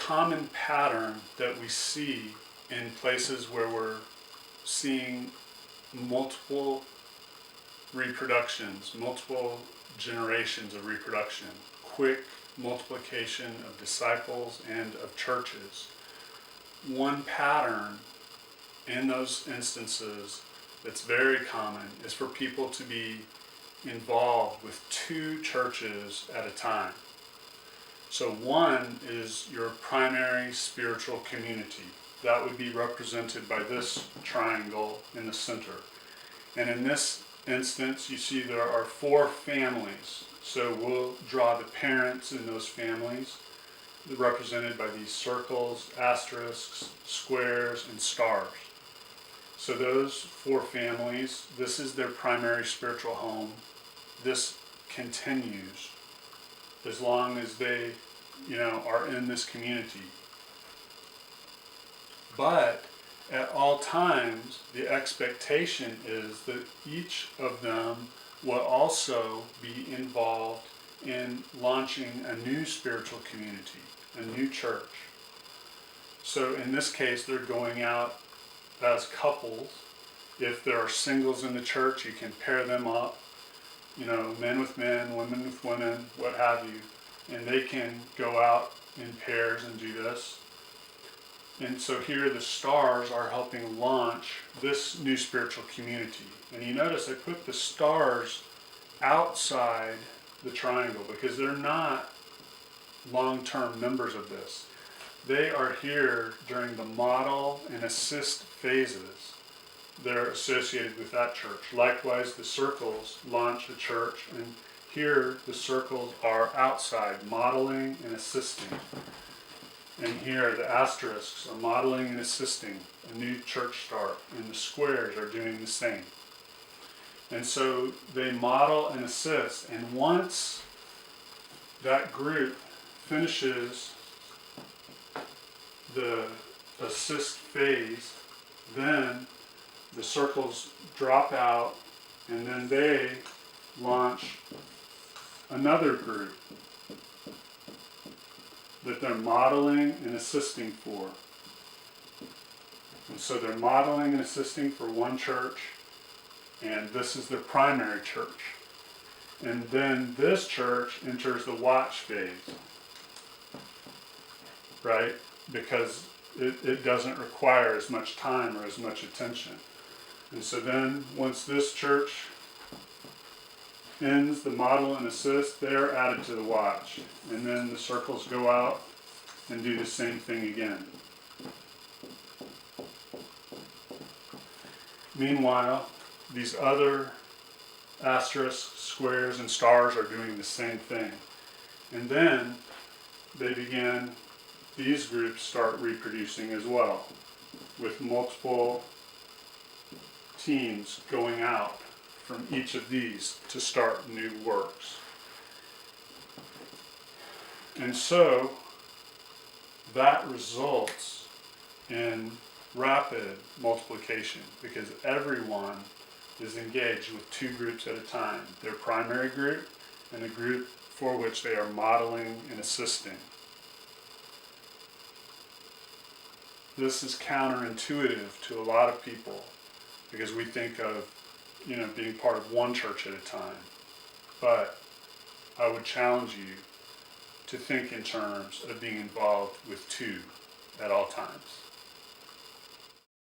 common pattern that we see in places where we're seeing multiple reproductions, multiple generations of reproduction, quick multiplication of disciples and of churches. One pattern in those instances that's very common is for people to be involved with two churches at a time. So one is your primary spiritual community. That would be represented by this triangle in the center. And in this instance, you see there are 4 families. So we'll draw the parents in those families, represented by these circles, asterisks, squares, and stars. So those 4 families, this is their primary spiritual home. This continues as long as they, are in this community. But at all times, the expectation is that each of them will also be involved in launching a new spiritual community, a new church. So in this case, they're going out as couples. If there are singles in the church, you can pair them up, men with men, women with women, what have you. And they can go out in pairs and do this. And so here the stars are helping launch this new spiritual community. And you notice I put the stars outside the triangle because they're not long-term members of this. They are here during the model and assist phases. They're associated with that church. Likewise, the circles launch a church, and here the circles are outside, modeling and assisting. And here the asterisks are modeling and assisting a new church start, and the squares are doing the same. And so they model and assist, and once that group finishes the assist phase, then the circles drop out, and then they launch another group that they're modeling and assisting for. And so they're modeling and assisting for one church, and this is their primary church. And then this church enters the watch phase, right? Because it doesn't require as much time or as much attention. And so then once this church ends the model and assist, they're added to the watch. And then the circles go out and do the same thing again. Meanwhile, these other asterisks, squares, and stars are doing the same thing. And then these groups start reproducing as well, with multiple teams going out from each of these to start new works. And so that results in rapid multiplication because everyone is engaged with 2 groups at a time, their primary group and the group for which they are modeling and assisting. This is counterintuitive to a lot of people because we think of being part of one church at a time. But I would challenge you to think in terms of being involved with 2 at all times.